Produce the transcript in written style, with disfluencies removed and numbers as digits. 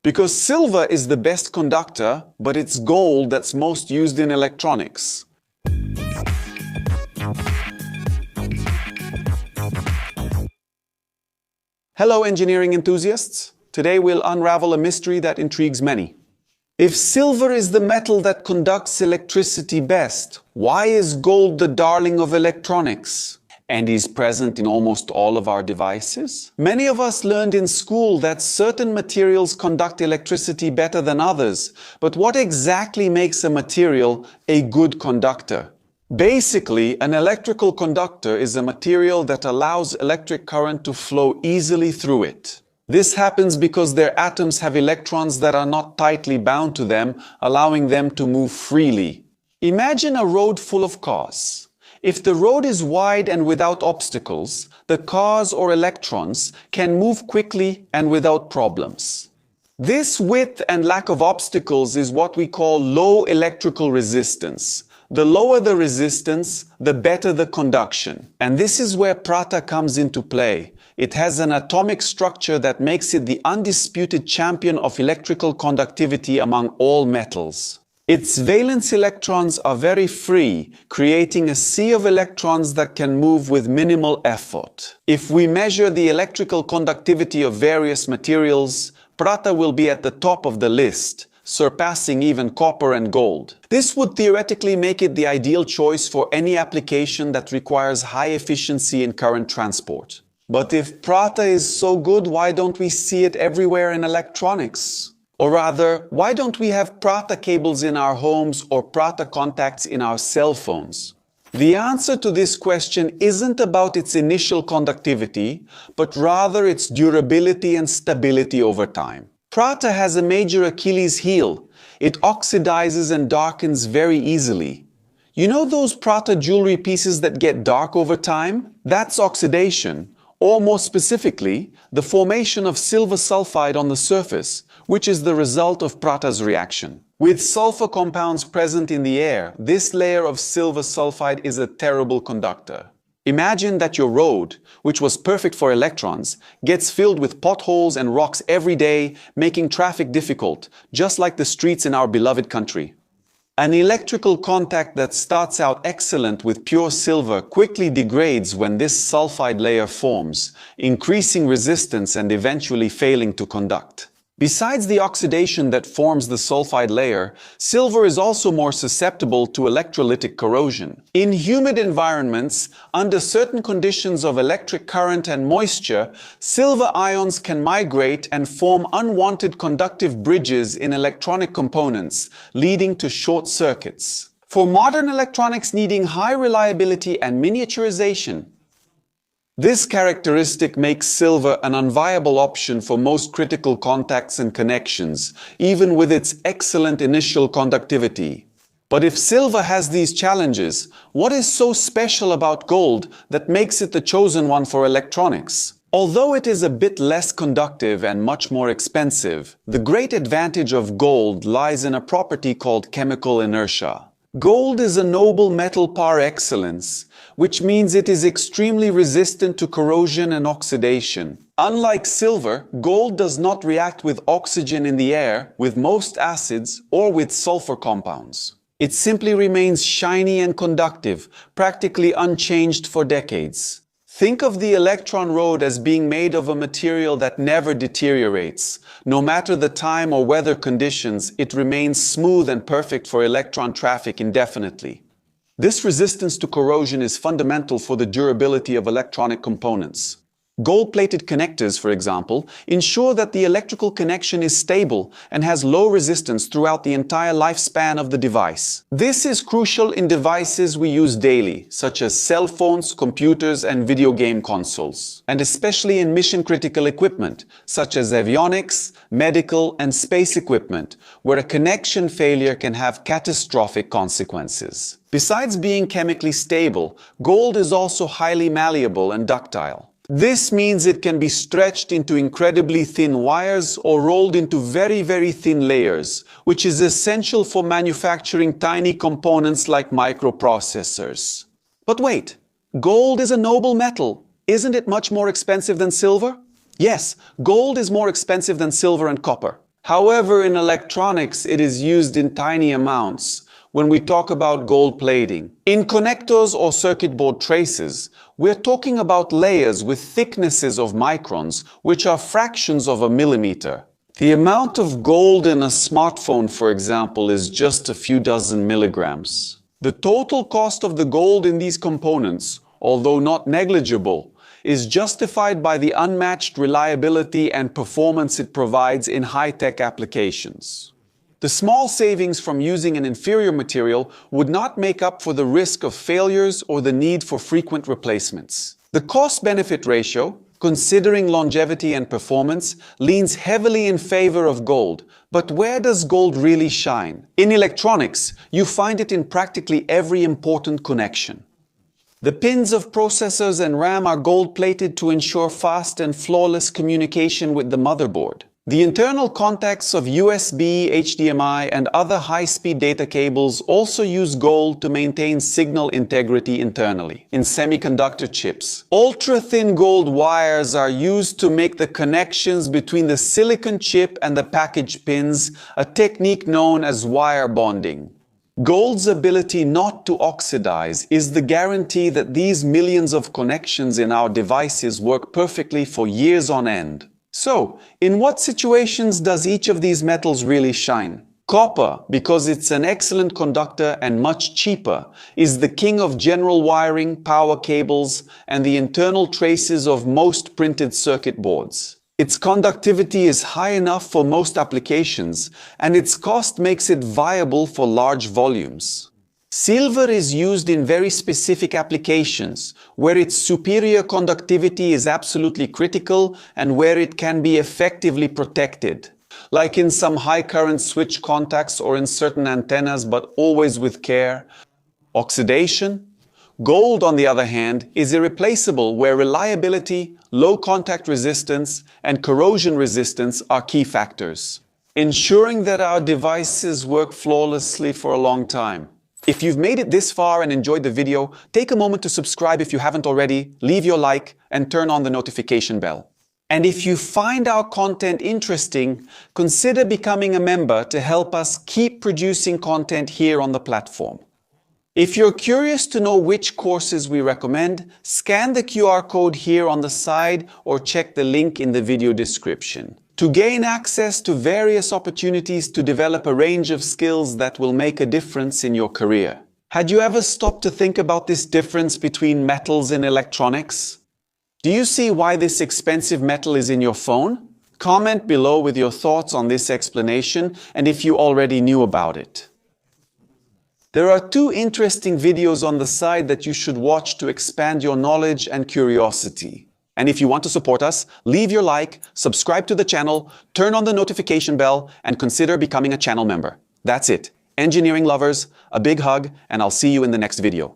Because silver is the best conductor, but it's gold that's most used in electronics. Hello, engineering enthusiasts! Today we'll unravel a mystery that intrigues many. If silver is the metal that conducts electricity best, why is gold the darling of electronics? And is present in almost all of our devices? Many of us learned in school that certain materials conduct electricity better than others, but what exactly makes a material a good conductor? Basically, an electrical conductor is a material that allows electric current to flow easily through it. This happens because their atoms have electrons that are not tightly bound to them, allowing them to move freely. Imagine a road full of cars. If the road is wide and without obstacles, the cars or electrons can move quickly and without problems. This width and lack of obstacles is what we call low electrical resistance. The lower the resistance, the better the conduction. And this is where Prata comes into play. It has an atomic structure that makes it the undisputed champion of electrical conductivity among all metals. Its valence electrons are very free, creating a sea of electrons that can move with minimal effort. If we measure the electrical conductivity of various materials, Prata will be at the top of the list, surpassing even copper and gold. This would theoretically make it the ideal choice for any application that requires high efficiency in current transport. But if Prata is so good, why don't we see it everywhere in electronics? Or rather, why don't we have Prata cables in our homes or Prata contacts in our cell phones? The answer to this question isn't about its initial conductivity, but rather its durability and stability over time. Prata has a major Achilles heel. It oxidizes and darkens very easily. You know those Prata jewelry pieces that get dark over time? That's oxidation, or more specifically, the formation of silver sulfide on the surface, which is the result of Prata's reaction. With sulfur compounds present in the air, this layer of silver sulfide is a terrible conductor. Imagine that your road, which was perfect for electrons, gets filled with potholes and rocks every day, making traffic difficult, just like the streets in our beloved country. An electrical contact that starts out excellent with pure silver quickly degrades when this sulfide layer forms, increasing resistance and eventually failing to conduct. Besides the oxidation that forms the sulfide layer, silver is also more susceptible to electrolytic corrosion. In humid environments, under certain conditions of electric current and moisture, silver ions can migrate and form unwanted conductive bridges in electronic components, leading to short circuits. For modern electronics needing high reliability and miniaturization, this characteristic makes silver an unviable option for most critical contacts and connections, even with its excellent initial conductivity. But if silver has these challenges, what is so special about gold that makes it the chosen one for electronics? Although it is a bit less conductive and much more expensive, the great advantage of gold lies in a property called chemical inertia. Gold is a noble metal par excellence, which means it is extremely resistant to corrosion and oxidation. Unlike silver, gold does not react with oxygen in the air, with most acids, or with sulfur compounds. It simply remains shiny and conductive, practically unchanged for decades. Think of the electron road as being made of a material that never deteriorates. No matter the time or weather conditions, it remains smooth and perfect for electron traffic indefinitely. This resistance to corrosion is fundamental for the durability of electronic components. Gold-plated connectors, for example, ensure that the electrical connection is stable and has low resistance throughout the entire lifespan of the device. This is crucial in devices we use daily, such as cell phones, computers, and video game consoles, and especially in mission-critical equipment, such as avionics, medical, and space equipment, where a connection failure can have catastrophic consequences. Besides being chemically stable, gold is also highly malleable and ductile. This means it can be stretched into incredibly thin wires or rolled into very, very thin layers, which is essential for manufacturing tiny components like microprocessors. But wait, gold is a noble metal. Isn't it much more expensive than silver? Yes, gold is more expensive than silver and copper. However, in electronics, it is used in tiny amounts when we talk about gold plating. In connectors or circuit board traces, we're talking about layers with thicknesses of microns, which are fractions of a millimeter. The amount of gold in a smartphone, for example, is just a few dozen milligrams. The total cost of the gold in these components, although not negligible, is justified by the unmatched reliability and performance it provides in high-tech applications. The small savings from using an inferior material would not make up for the risk of failures or the need for frequent replacements. The cost-benefit ratio, considering longevity and performance, leans heavily in favor of gold. But where does gold really shine? In electronics, you find it in practically every important connection. The pins of processors and RAM are gold-plated to ensure fast and flawless communication with the motherboard. The internal contacts of USB, HDMI, and other high-speed data cables also use gold to maintain signal integrity internally. In semiconductor chips, ultra-thin gold wires are used to make the connections between the silicon chip and the package pins, a technique known as wire bonding. Gold's ability not to oxidize is the guarantee that these millions of connections in our devices work perfectly for years on end. So, in what situations does each of these metals really shine? Copper, because it's an excellent conductor and much cheaper, is the king of general wiring, power cables, and the internal traces of most printed circuit boards. Its conductivity is high enough for most applications, and its cost makes it viable for large volumes. Silver is used in very specific applications, where its superior conductivity is absolutely critical and where it can be effectively protected, like in some high-current switch contacts or in certain antennas, but always with care. Oxidation. Gold, on the other hand, is irreplaceable where reliability, low contact resistance, and corrosion resistance are key factors, ensuring that our devices work flawlessly for a long time. If you've made it this far and enjoyed the video, take a moment to subscribe if you haven't already, leave your like, and turn on the notification bell. And if you find our content interesting, consider becoming a member to help us keep producing content here on the platform. If you're curious to know which courses we recommend, scan the QR code here on the side or check the link in the video description to gain access to various opportunities to develop a range of skills that will make a difference in your career. Had you ever stopped to think about this difference between metals in electronics? Do you see why this expensive metal is in your phone? Comment below with your thoughts on this explanation and if you already knew about it. There are 2 interesting videos on the side that you should watch to expand your knowledge and curiosity. And if you want to support us, leave your like, subscribe to the channel, turn on the notification bell, and consider becoming a channel member. That's it. Engineering lovers, a big hug, and I'll see you in the next video.